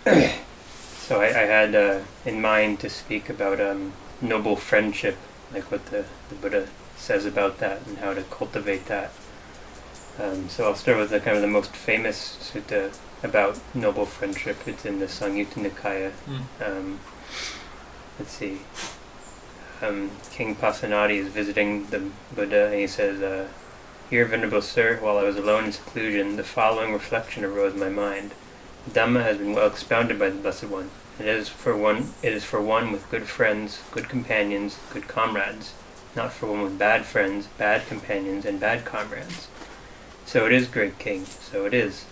So I had in mind to speak about noble friendship, like what the Buddha says about that and how to cultivate that. So I'll start with the kind of the most famous sutta about noble friendship. It's in the Samyutta Nikaya. Let's see. King Pasenadi is visiting the Buddha, and he says, "Here, Venerable Sir, while I was alone in seclusion, the following reflection arose in my mind. Dhamma has been well expounded by the Blessed One. It is for one with good friends, good companions, good comrades, not for one with bad friends, bad companions, and bad comrades. So it is, great King, so it is.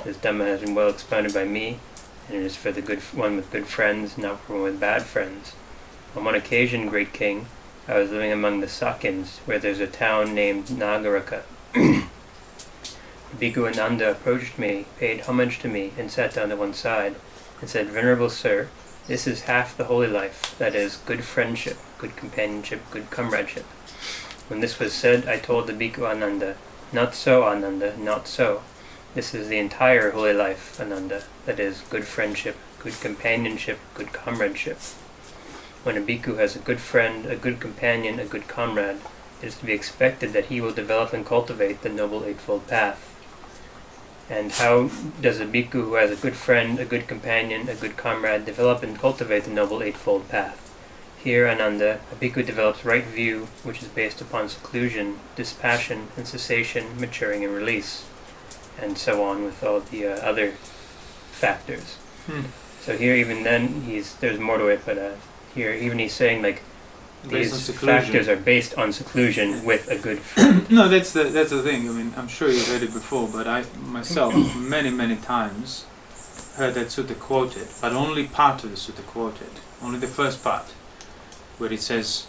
This Dhamma has been well expounded by me, and it is for the good one with good friends, not for one with bad friends. On one occasion, great King, I was living among the Sakyans, where there's a town named Nagaraka. Bhikkhu Ananda approached me, paid homage to me, and sat down to one side, and said, Venerable Sir, this is half the holy life, that is, good friendship, good companionship, good comradeship. When this was said, I told the Bhikkhu Ananda, Not so, Ananda, not so. This is the entire holy life, Ananda, that is, good friendship, good companionship, good comradeship. When a bhikkhu has a good friend, a good companion, a good comrade, it is to be expected that he will develop and cultivate the Noble Eightfold Path. And how does a bhikkhu who has a good friend, a good companion, a good comrade develop and cultivate the Noble Eightfold Path? Here, Ananda, a bhikkhu develops right view, which is based upon seclusion, dispassion, and cessation, maturing and release, and so on with all the other factors. So here, even then, there's more to it, but here, even he's saying like these factors are based on seclusion with a good friend. No, that's the thing. I mean, I'm sure you've heard it before, but I myself many times heard that sutta quoted, but only part of the sutta quoted, only the first part, where it says,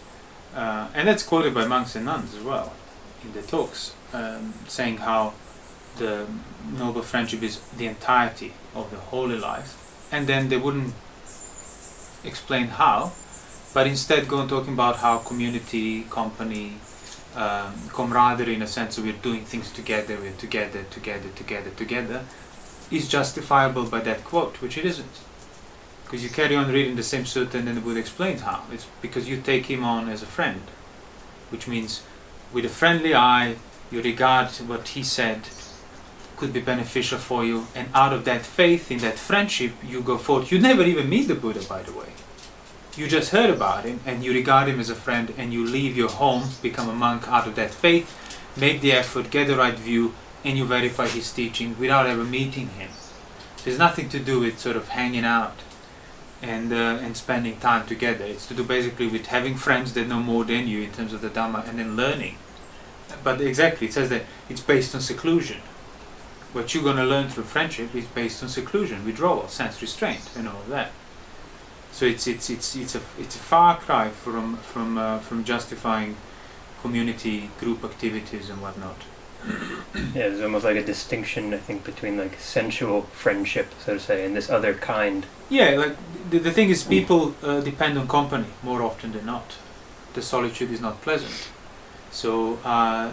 and that's quoted by monks and nuns as well in the talks, saying how the noble friendship is the entirety of the holy life, and then they wouldn't explain how, but instead go on talking about how community, company, camaraderie, in a sense that we're doing things together, we're together, is justifiable by that quote, which it isn't. Because you carry on reading the same sutta and then the Buddha explains how. It's because you take him on as a friend, which means with a friendly eye, you regard what he said could be beneficial for you, and out of that faith, in that friendship, you go forth. You never even meet the Buddha, by the way. You just heard about him, and you regard him as a friend, and you leave your home, become a monk out of that faith, make the effort, get the right view, and you verify his teaching without ever meeting him. There's nothing to do with sort of hanging out and spending time together. It's to do basically with having friends that know more than you in terms of the Dhamma, and then learning. But exactly, it says that it's based on seclusion. What you're going to learn through friendship is based on seclusion, withdrawal, sense restraint, and all of that. So it's a far cry from justifying community group activities and whatnot. Yeah, there's almost like a distinction, I think, between like sensual friendship, so to say, and this other kind. Yeah, like the thing is, people depend on company more often than not. The solitude is not pleasant. So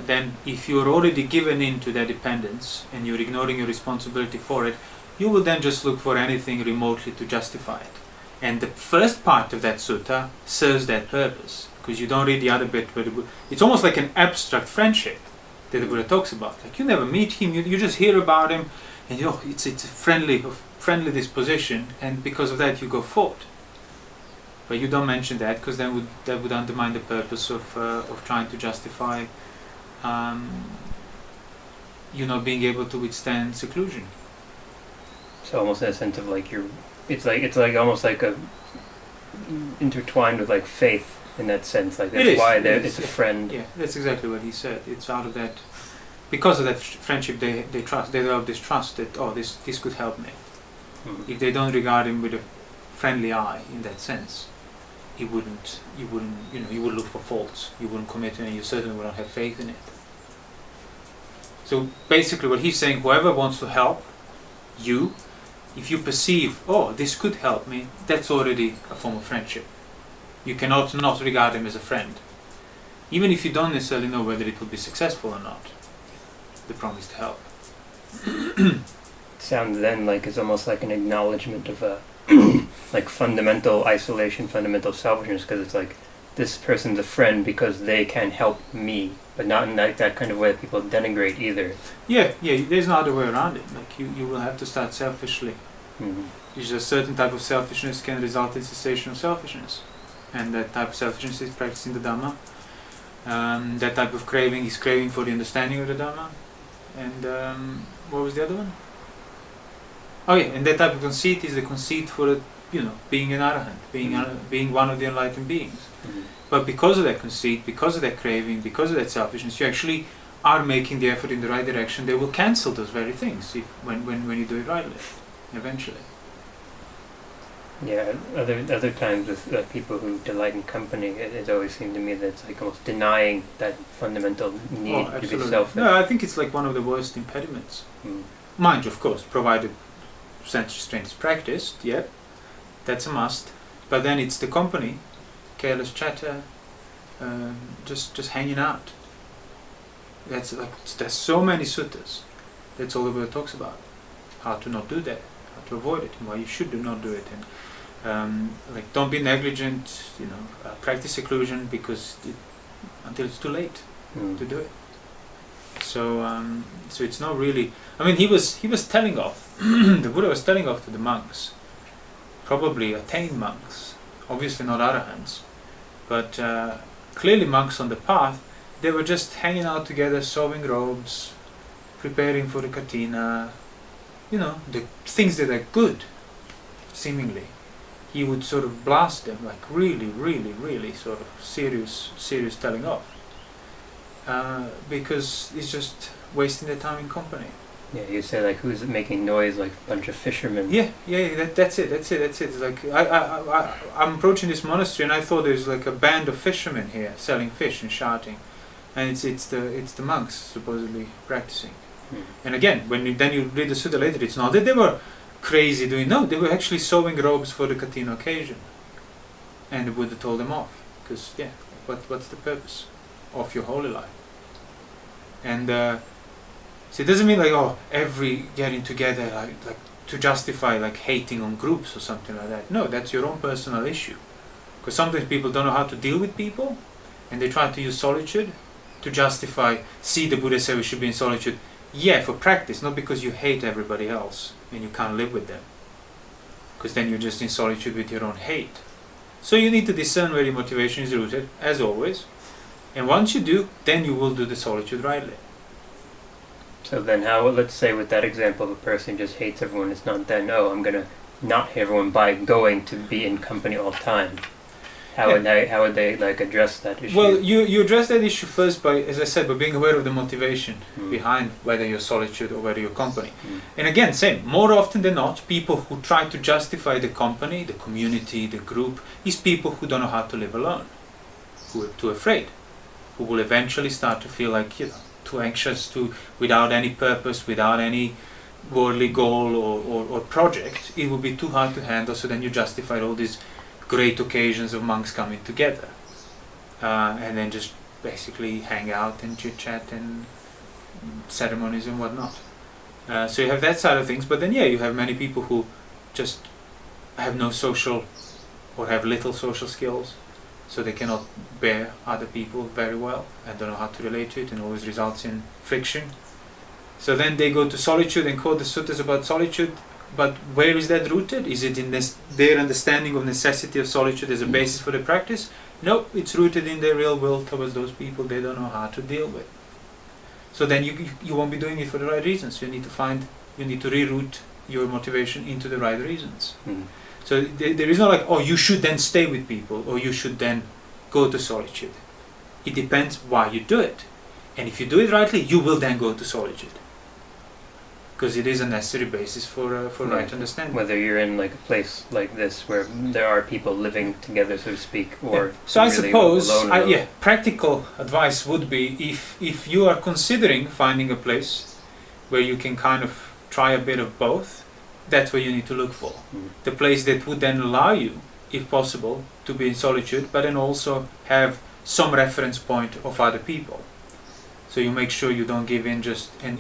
then if you're already given into that dependence and you're ignoring your responsibility for it, you will then just look for anything remotely to justify it. And the first part of that sutta serves that purpose, because you don't read the other bit where it's almost like an abstract friendship that the Buddha talks about. Like you never meet him, you just hear about him, and it's a friendly disposition, and because of that you go forth. But you don't mention that, because then that would undermine the purpose of trying to justify, being able to withstand seclusion. So almost in a sense of like it's like almost like a intertwined with like faith in that sense. Like that's why it's a friend. Yeah, that's exactly what he said. It's out of that, because of that friendship, they trust. They develop this trust that this could help me. Mm-hmm. If they don't regard him with a friendly eye in that sense, you would look for faults. You wouldn't commit to it, and you certainly wouldn't have faith in it. So basically what he's saying, whoever wants to help you, if you perceive, this could help me, that's already a form of friendship. You cannot not regard him as a friend. Even if you don't necessarily know whether it will be successful or not, the promise to help. sounds then like it's almost like an acknowledgement of a like fundamental isolation, fundamental selfishness, because it's like this person's a friend because they can help me, but not in that kind of way that people denigrate either. Yeah, there's no other way around it. Like you will have to start selfishly. Mm-hmm. It's just a certain type of selfishness can result in cessation of selfishness, and that type of selfishness is practicing the Dhamma. That type of craving is craving for the understanding of the Dhamma. And what was the other one? Oh yeah, and that type of conceit is the conceit for being an arahant, being one of the enlightened beings. Mm-hmm. But because of that conceit, because of that craving, because of that selfishness, you actually are making the effort in the right direction. They will cancel those very things when you do it rightly, eventually. Yeah, other times with people who delight in company, it always seemed to me that it's like almost denying that fundamental need to be selfish. No, I think it's like one of the worst impediments. Mm. Mind you, of course, provided sense restraint is practiced, yep, that's a must. But then it's the company, careless chatter, just hanging out. There's so many suttas. That's all the Buddha talks about. How to not do that, how to avoid it, and why you should not do it. And like don't be negligent. Practice seclusion until it's too late to do it. So it's not really. I mean, he was telling off. The Buddha was telling off to the monks, probably attained monks, obviously not arahants, but clearly monks on the path. They were just hanging out together, sewing robes, preparing for the katina. The things that are good, seemingly. He would sort of blast them like really, really, really sort of serious telling off. Because it's just wasting their time in company. Yeah, you say like who's making noise like a bunch of fishermen. Yeah, that's it. It's like I'm approaching this monastery and I thought there's like a band of fishermen here selling fish and shouting, and it's the monks supposedly practicing. And again, when you read the sutta later, it's not that they were crazy doing. No, they were actually sewing robes for the katina occasion, and the Buddha told them off because what's the purpose of your holy life? And so it doesn't mean like every getting together like to justify like hating on groups or something like that. No, that's your own personal issue. Because sometimes people don't know how to deal with people, and they try to use solitude to justify. See, the Buddha said we should be in solitude. Yeah, for practice, not because you hate everybody else and you can't live with them. Because then you're just in solitude with your own hate. So you need to discern where your motivation is rooted, as always. And once you do, then you will do the solitude rightly. So then how, let's say with that example of a person who just hates everyone, it's not then, I'm going to not hate everyone by going to be in company all the time. How would they like address that issue? Well, you address that issue first by, as I said, by being aware of the motivation behind whether you're solitude or whether you're company. And again, same, more often than not, people who try to justify the company, the community, the group, is people who don't know how to live alone, who are too afraid, who will eventually start to feel like, too anxious, without any purpose, without any worldly goal or project. It will be too hard to handle, so then you justify all these great occasions of monks coming together, and then just basically hang out and chit chat and ceremonies and whatnot. So you have that side of things, but then you have many people who just have no social or have little social skills, so they cannot bear other people very well and don't know how to relate to it, and always results in friction. So then they go to solitude and quote the suttas about solitude. But where is that rooted? Is it in their understanding of necessity of solitude as a basis for the practice? No, it's rooted in their real will towards those people they don't know how to deal with. So then you won't be doing it for the right reasons. You need to reroute your motivation into the right reasons. So there is not like, you should then stay with people, or you should then go to solitude. It depends why you do it. And if you do it rightly, you will then go to solitude. Because it is a necessary basis for right understanding. Whether you're in like a place like this where there are people living together, so to speak, or so I really suppose alone. Practical advice would be if you are considering finding a place where you can kind of try a bit of both, that's where you need to look for. The place that would then allow you, if possible, to be in solitude, but then also have some reference point of other people. So you make sure you don't give in just and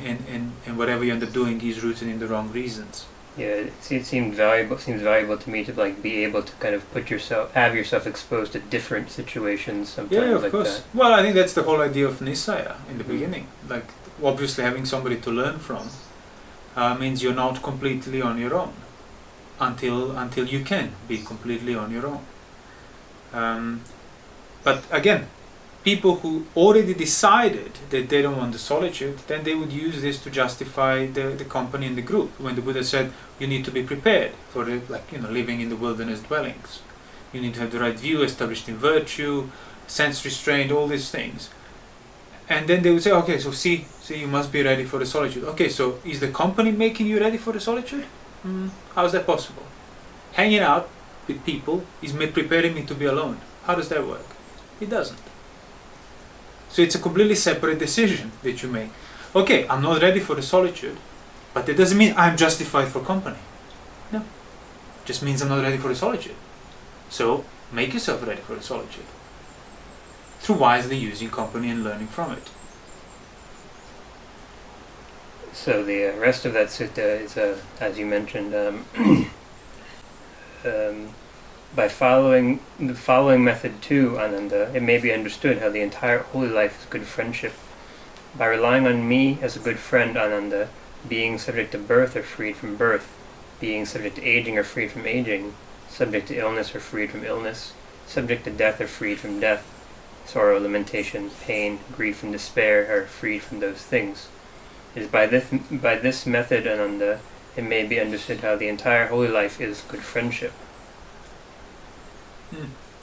whatever you end up doing is rooted in the wrong reasons. Yeah, it seems valuable to me to like be able to kind of have yourself exposed to different situations sometimes. Yeah, of like course. that. Well, I think that's the whole idea of Nisaya in the beginning. Like, obviously having somebody to learn from means you're not completely on your own until you can be completely on your own. But again, people who already decided that they don't want the solitude, then they would use this to justify the company in the group. When the Buddha said you need to be prepared for living in the wilderness dwellings, you need to have the right view established in virtue, sense restraint, all these things. And then they would say, okay, so see, you must be ready for the solitude. Okay, so is the company making you ready for the solitude? How is that possible? Hanging out with people is preparing me to be alone. How does that work? It doesn't. So it's a completely separate decision that you make. Okay, I'm not ready for the solitude, but that doesn't mean I'm justified for company. No. It just means I'm not ready for the solitude. So make yourself ready for the solitude through wisely using company and learning from it. So the rest of that sutta is, as you mentioned, by following the following method too, Ananda, it may be understood how the entire holy life is good friendship. By relying on me as a good friend, Ananda, being subject to birth or freed from birth, being subject to aging or freed from aging, subject to illness or freed from illness, subject to death or freed from death, sorrow, lamentation, pain, grief, and despair are freed from those things. It is by this method, Ananda, it may be understood how the entire holy life is good friendship.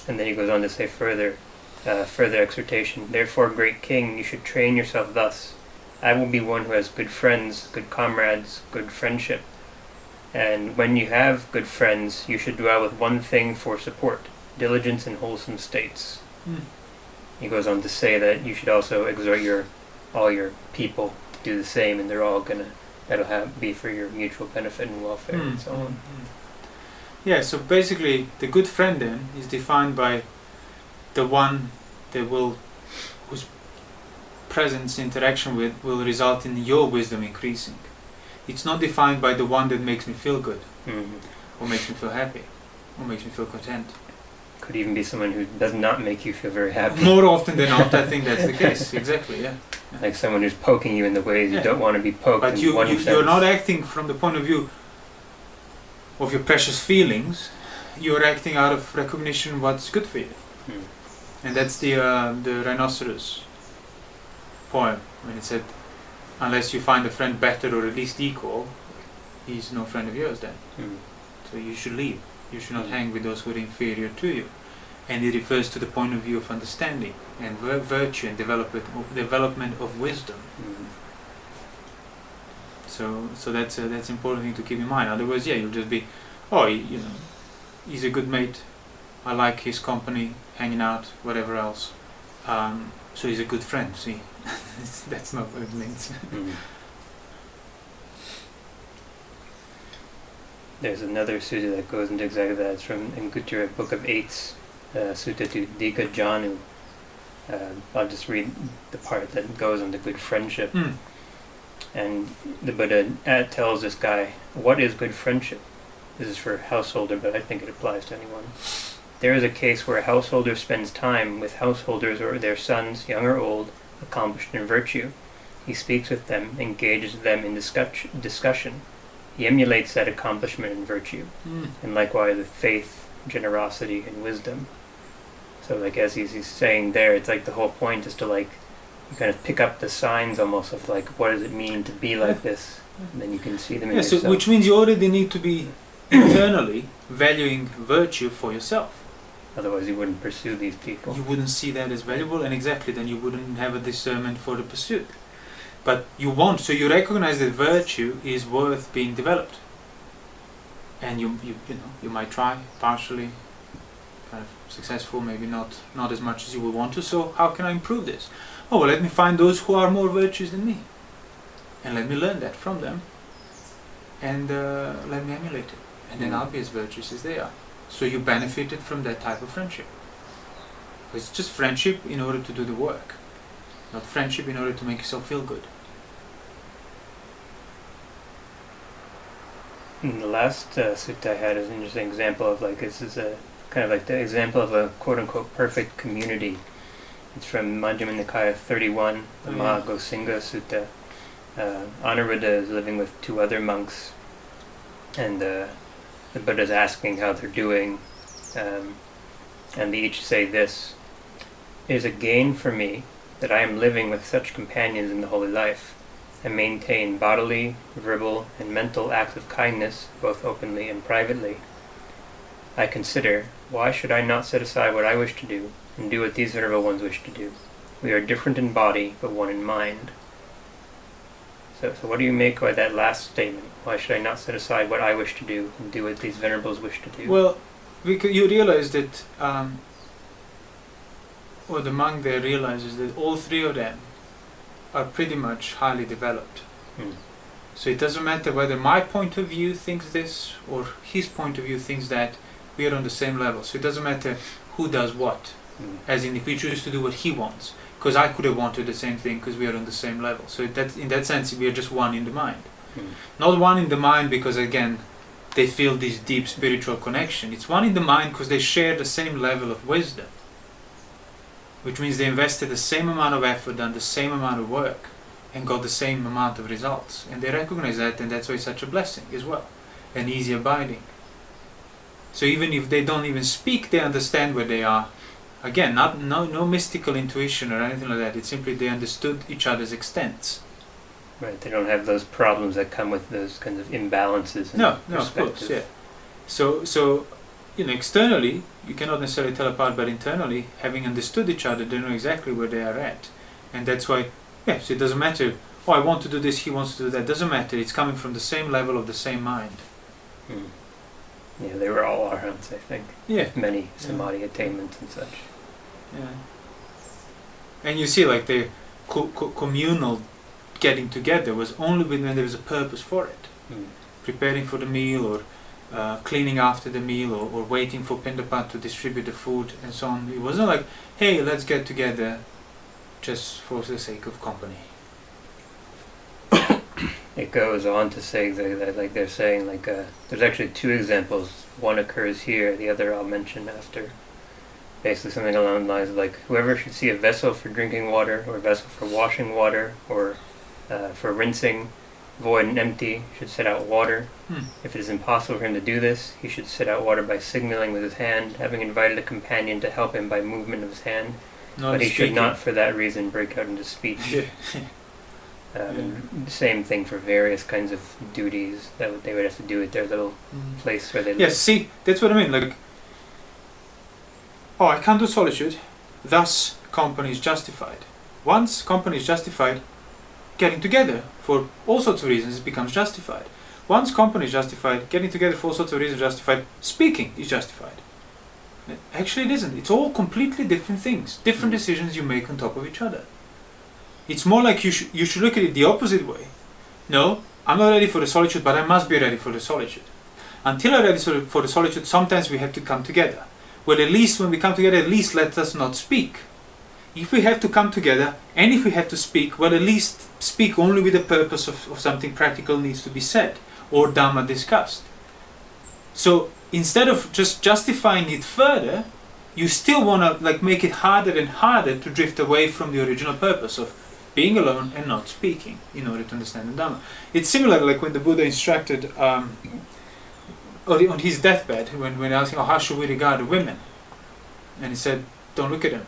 And then he goes on to say further exhortation. Therefore, great king, you should train yourself thus. I will be one who has good friends, good comrades, good friendship. And when you have good friends, you should dwell with one thing for support, diligence in wholesome states. He goes on to say that you should also exhort all your people to do the same, and they're all that'll be for your mutual benefit and welfare and so on. Yeah, so basically the good friend then is defined by the one whose presence, interaction with will result in your wisdom increasing. It's not defined by the one that makes me feel good, or makes me feel happy, or makes me feel content. Could even be someone who does not make you feel very happy. More often than not, I think that's the case. Exactly, yeah. Like someone who's poking you in the ways you don't want to be poked. But you're not acting from the point of view of your precious feelings. You're acting out of recognition what's good for you. And that's the rhinoceros poem, when it said, unless you find a friend better or at least equal, he's no friend of yours then. So you should leave. You should not hang with those who are inferior to you. And it refers to the point of view of understanding and virtue and development of wisdom. So that's important thing to keep in mind. Otherwise, you'll just be, he's a good mate. I like his company, hanging out, whatever else. So he's a good friend. See, that's not what it means. There's another sutta that goes into exactly that. It's from Anguttara Book of Eights, Sutta to Dika Janu. I'll just read the part that goes into good friendship. And the Buddha tells this guy, what is good friendship? This is for a householder, but I think it applies to anyone. There is a case where a householder spends time with householders or their sons, young or old, accomplished in virtue. He speaks with them, engages them in discussion. He emulates that accomplishment in virtue, and likewise with faith, generosity, and wisdom. So like as he's saying there, it's like the whole point is to like, you kind of pick up the signs almost of like, what does it mean to be like this? And then you can see them in yourself. So which means you already need to be internally valuing virtue for yourself. Otherwise you wouldn't pursue these people. You wouldn't see that as valuable, and exactly then you wouldn't have a discernment for the pursuit. But you won't, so you recognize that virtue is worth being developed. And you might try partially, kind of successful, maybe not as much as you would want to. So how can I improve this? Oh, well, let me find those who are more virtuous than me, and let me learn that from them, and let me emulate it, and then I'll be as virtuous as they are. So you benefited from that type of friendship. It's just friendship in order to do the work. not friendship in order to make yourself feel good. And the last sutta I had is an interesting example of like, this is a kind of like the example of a quote-unquote perfect community. It's from Majjhima Nikaya 31, the Mahagosinga Sutta. Anuruddha is living with two other monks, and the Buddha's asking how they're doing, and they each say this: "It is a gain for me that I am living with such companions in the holy life, and maintain bodily, verbal, and mental acts of kindness, both openly and privately. I consider, why should I not set aside what I wish to do, and do what these venerable ones wish to do? We are different in body, but one in mind." So what do you make by that last statement? Why should I not set aside what I wish to do, and do what these venerables wish to do? Well, you realize that, or the monk there realizes that all three of them are pretty much highly developed. So it doesn't matter whether my point of view thinks this or his point of view thinks that, we are on the same level. So it doesn't matter who does what, as in if we choose to do what he wants, because I could have wanted the same thing because we are on the same level. So in that sense we are just one in the mind. Not one in the mind because again they feel this deep spiritual connection. It's one in the mind because they share the same level of wisdom, which means they invested the same amount of effort, done the same amount of work, and got the same amount of results. And they recognize that, and that's why it's such a blessing as well, and easy abiding. So even if they don't even speak, they understand where they are. Again, no mystical intuition or anything like that. It's simply they understood each other's extents. Right, they don't have those problems that come with those kinds of imbalances. No, of course, yeah. So externally, you cannot necessarily tell apart, but internally, having understood each other, they know exactly where they are at. And that's why, so it doesn't matter, I want to do this, he wants to do that. Doesn't matter, it's coming from the same level of the same mind. Yeah, they were all arhants, I think. Yeah. With many samadhi attainments and such. Yeah. And you see, like, the communal getting together was only when there was a purpose for it. Preparing for the meal, or cleaning after the meal, or waiting for Pindapat to distribute the food, and so on. It wasn't like, hey, let's get together just for the sake of company. It goes on to say that like they're saying, like, there's actually two examples. One occurs here, the other I'll mention after. Basically something along the lines of like, whoever should see a vessel for drinking water, or a vessel for washing water, or for rinsing, void and empty, should set out water. If it is impossible for him to do this, he should set out water by signaling with his hand, having invited a companion to help him by movement of his hand. But he should not for that reason break out into speech. Same thing for various kinds of duties that they would have to do at their little place where they live. Yes, see, that's what I mean. Like, I can't do solitude, thus company is justified. Once company is justified, getting together for all sorts of reasons becomes justified. Once company is justified, getting together for all sorts of reasons justified, speaking is justified. Actually, it isn't. It's all completely different things, different decisions you make on top of each other. It's more like you should look at it the opposite way. No, I'm not ready for the solitude, but I must be ready for the solitude. Until I'm ready for the solitude, sometimes we have to come together. Well, at least when we come together, at least let us not speak. If we have to come together, and if we have to speak, well, at least speak only with the purpose of something practical needs to be said, or Dhamma discussed. So instead of just justifying it further, you still want to make it harder and harder to drift away from the original purpose of being alone and not speaking in order to understand the Dhamma. It's similar like when the Buddha instructed on his deathbed, when asking, how should we regard women? And he said, don't look at them.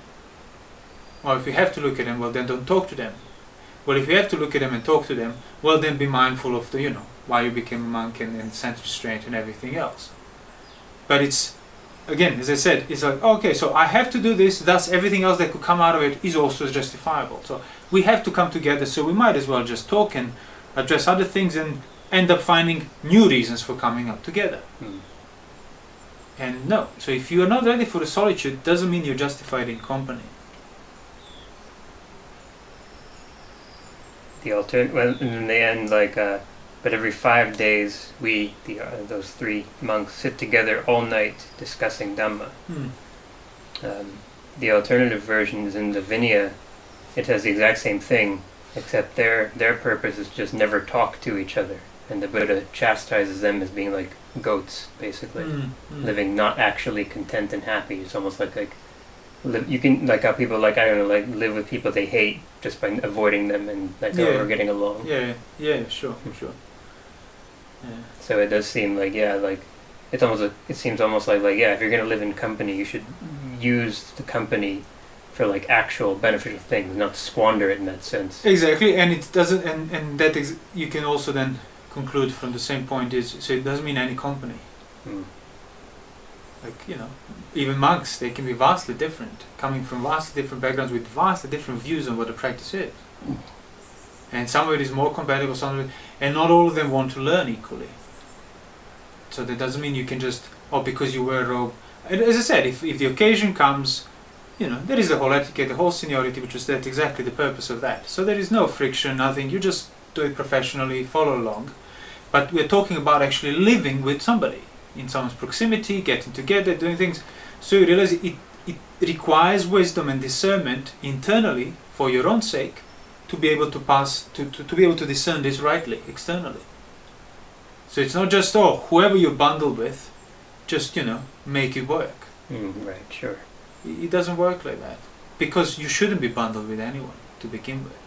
Or if you have to look at them, well then don't talk to them. Well, if you have to look at them and talk to them, well then be mindful of the, why you became a monk and sense restraint and everything else. But it's, again, as I said, it's like, okay, so I have to do this, thus everything else that could come out of it is also justifiable. So we have to come together, so we might as well just talk and address other things and end up finding new reasons for coming up together. And no, so if you are not ready for the solitude, doesn't mean you're justified in company. Well, in the end, but every 5 days, those three monks, sit together all night discussing Dhamma. The alternative version is in the Vinaya it has the exact same thing, except their purpose is just never talk to each other. And the Buddha chastises them as being like goats, basically, living not actually content and happy. It's almost like you can, like how people, like, I don't know, like live with people they hate just by avoiding them and like or getting along. Sure. Yeah. So it does seem like like it seems almost like if you're gonna live in company, you should use the company for like actual beneficial things, not squander it in that sense. Exactly, and it doesn't, and that you can also then conclude from the same point is, so it doesn't mean any company. Like, even monks, they can be vastly different, coming from vastly different backgrounds with vastly different views on what the practice is. And some of it is more compatible, some of it, and not all of them want to learn equally. So that doesn't mean you can just, because you wear a robe. And as I said, if the occasion comes, there is the whole etiquette, the whole seniority, which is that exactly the purpose of that. So there is no friction, nothing, you just do it professionally, follow along. But we're talking about actually living with somebody, in someone's proximity, getting together, doing things. So you realize it requires wisdom and discernment internally, for your own sake, to be able to pass, to be able to discern this rightly, externally. So it's not just, whoever you're bundled with, just, make it work. Right, sure. It doesn't work like that. Because you shouldn't be bundled with anyone to begin with.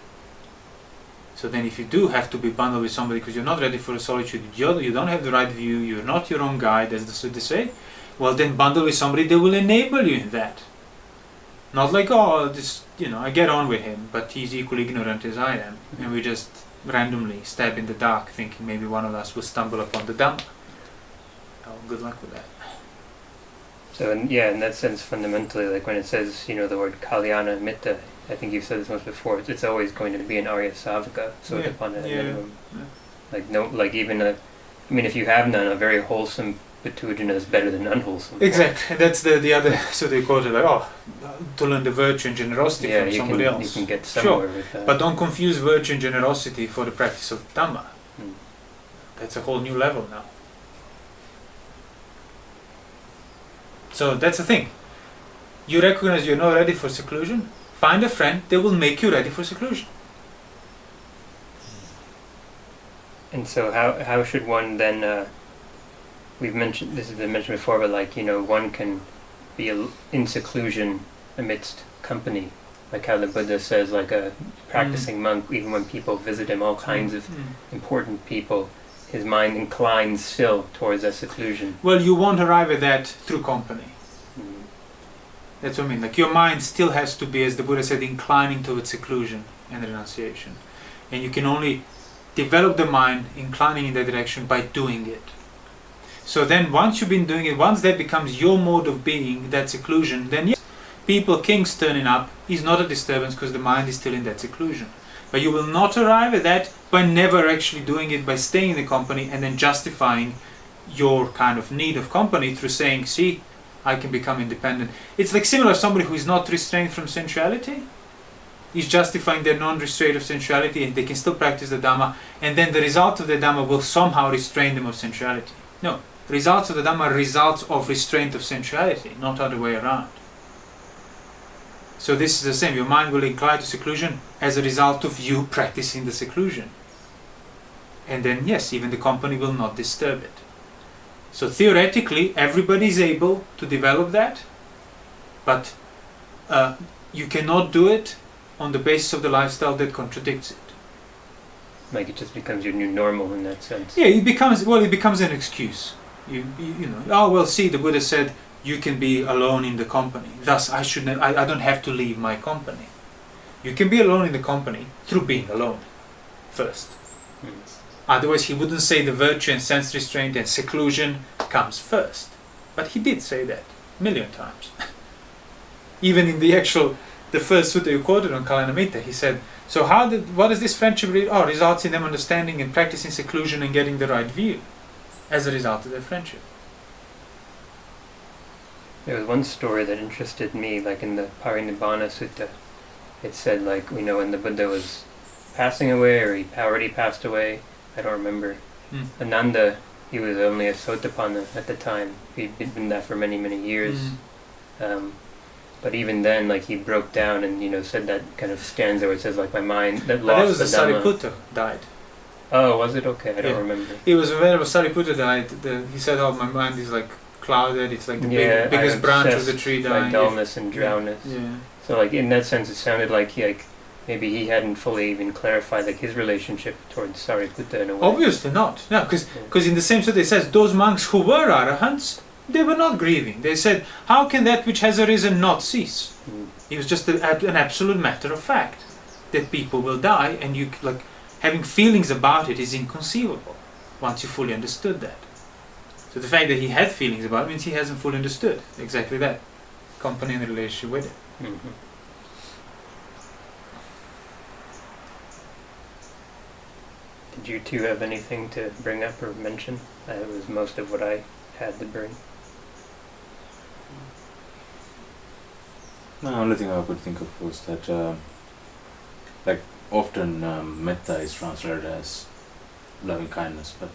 So then if you do have to be bundled with somebody because you're not ready for a solitude, you don't have the right view, you're not your own guide, as they say, well then bundle with somebody that will enable you in that. Not like, I get on with him, but he's equally ignorant as I am, and we just randomly stab in the dark thinking maybe one of us will stumble upon the Dhamma. Good luck with that. So in that sense, fundamentally, like when it says, the word Kalyana Mitta, I think you've said this once before, it's always going to be an Arya Savaka, so upon a minimum. Like if you have none, a very wholesome Patujana is better than unwholesome. Exactly, that's the other, so they quote it like, to learn the virtue and generosity from somebody else. You can get somewhere with that. But don't confuse virtue and generosity for the practice of Dhamma. That's a whole new level now. So that's the thing. You recognize you're not ready for seclusion, find a friend that will make you ready for seclusion. And so how should one then, we've mentioned, this has been mentioned before, but one can be in seclusion amidst company, like how the Buddha says, like a practicing monk, even when people visit him, all kinds of important people, his mind inclines still towards that seclusion. Well, you won't arrive at that through company. That's what I mean. Like your mind still has to be, as the Buddha said, inclining towards seclusion and renunciation. And you can only develop the mind inclining in that direction by doing it. So then once you've been doing it, once that becomes your mode of being, that seclusion, then yes, people, kings turning up is not a disturbance because the mind is still in that seclusion. But you will not arrive at that by never actually doing it, by staying in the company and then justifying your kind of need of company through saying, see, I can become independent. It's like similar to somebody who is not restrained from sensuality. Is justifying their non-restraint of sensuality and they can still practice the Dhamma, and then the result of the Dhamma will somehow restrain them of sensuality. No, results of the Dhamma are results of restraint of sensuality, not other way around. So this is the same, your mind will incline to seclusion as a result of you practicing the seclusion. And then yes, even the company will not disturb it. So theoretically, everybody is able to develop that, but you cannot do it on the basis of the lifestyle that contradicts it. Like it just becomes your new normal in that sense. Yeah, it becomes an excuse. You know, see, the Buddha said you can be alone in the company. Thus, I don't have to leave my company. You can be alone in the company through being alone first. Otherwise, he wouldn't say the virtue and sense restraint and seclusion comes first. But he did say that a million times. Even in the first sutta you quoted on Kalyana, he said, so what does this friendship results in them understanding and practicing seclusion and getting the right view as a result of their friendship. There was one story that interested me, like in the Parinibbana Sutta. It said, like, when the Buddha was passing away, or he already passed away, I don't remember. Ananda, he was only a Sotapanna at the time. He'd been that for many, many years. But even then, like, he broke down and, you know, said that kind of stanza where it says, like, my mind that But lost that was the the Dhamma. Sariputta died. Oh, was it? Okay, I don't Yeah. remember. It was whenever Sariputta died, he said, "Oh, my mind is like clouded. It's like the biggest branch of the tree by dying." dullness and drownness. Yeah. So, like, in that sense, it sounded like maybe he hadn't fully even clarified, like, his relationship towards Sariputta in a way. Obviously not. No, because in the same sutta it says those monks who were arahants, they were not grieving. They said, "How can that which has arisen not cease?" It was just an absolute matter of fact that people will die, and you like having feelings about it is inconceivable once you fully understood that. So the fact that he had feelings about it means he hasn't fully understood exactly that company and the relationship with it. Mm-hmm. Did you two have anything to bring up or mention? That was most of what I had to bring. No, the only thing I could think of was that, like, often metta is translated as loving kindness, but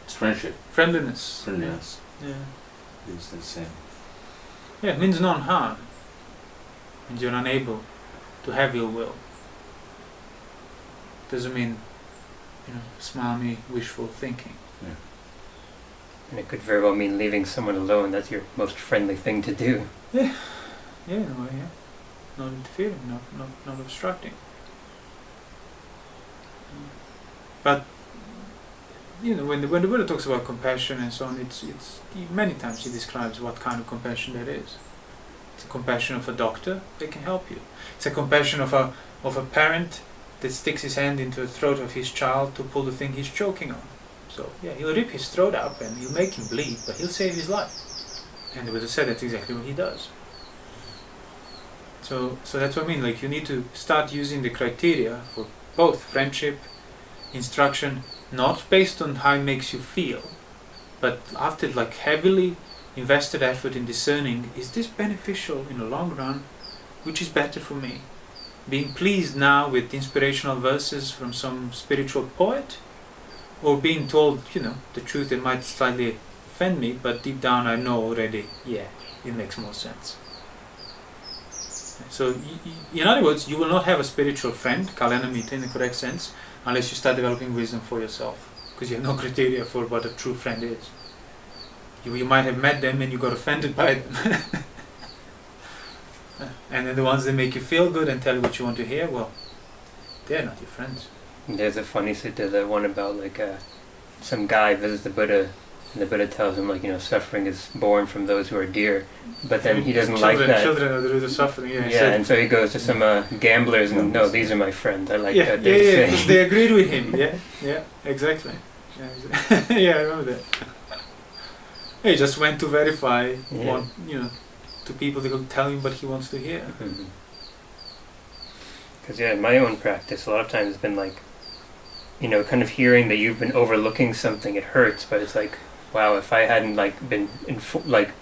it's friendship, Friendliness. friendliness. Yeah. It's the same. Yeah, it means non-harm. And you're unable to have ill will. Doesn't mean, smarmy, wishful thinking. And it could very well mean leaving someone alone. That's your most friendly thing to do. Yeah, in a way, yeah. Not interfering, not obstructing. But when the Buddha talks about compassion and so on, it's many times he describes what kind of compassion that is. It's a compassion of a doctor that can help you. It's a compassion of a parent that sticks his hand into the throat of his child to pull the thing he's choking on. So yeah, he'll rip his throat up and he'll make him bleed, but he'll save his life. And the Buddha said that's exactly what he does. So that's what I mean. Like, you need to start using the criteria for both friendship, instruction, not based on how it makes you feel, but after like heavily invested effort in discerning, is this beneficial in the long run? Which is better for me? Being pleased now with inspirational verses from some spiritual poet, or being told, the truth that might slightly offend me, but deep down I know already, yeah, it makes more sense. So, in other words, you will not have a spiritual friend, Kalyana Mitra in the correct sense, unless you start developing wisdom for yourself, because you have no criteria for what a true friend is. You might have met them and you got offended by them. And then the ones that make you feel good and tell you what you want to hear, well, they're not your friends. There's a funny sutta, the one about like some guy visits the Buddha, and the Buddha tells him, like, suffering is born from those who are dear, but then he doesn't like that. Children are the root of suffering. Yeah, and so he goes to some gamblers and no, these are my friends. I like that. Yeah, because they agreed with him. Yeah, exactly. Yeah, I remember that. He just went to verify, to people that will tell him what he wants to hear. Because in my own practice, a lot of times it's been like, kind of hearing that you've been overlooking something, it hurts, but it's like, wow, if I hadn't been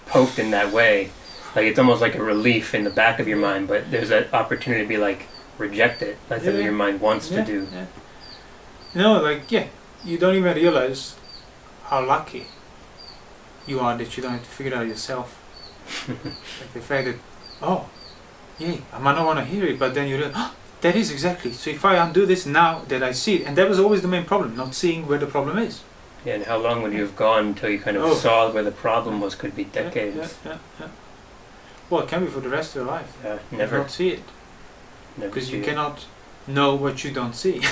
poked in that way, like it's almost like a relief in the back of your mind, but there's that opportunity to be like, reject it. That's what your mind wants to do. Yeah. You don't even realize how lucky you are that you don't have to figure it out yourself. Like the fact that, I might not want to hear it, but then you realize, that is exactly. So if I undo this now that I see it, and that was always the main problem, not seeing where the problem is. Yeah, and how long would you have gone until you kind of saw where the problem was? Could be decades. Yeah. Well, it can be for the rest of your life. Never. Not see it. Because you cannot know what you don't see.